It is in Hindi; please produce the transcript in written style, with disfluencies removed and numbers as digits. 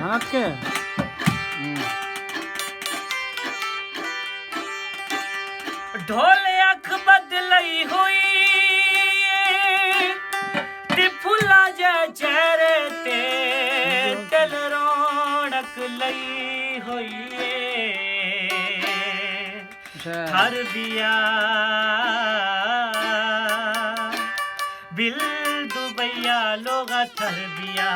नाच के ढोल अख बदलई हुई ते फुला जे चेहरे ते दिल रौनक लई हुई थर दिया बिल दुबैया लोग थर बिया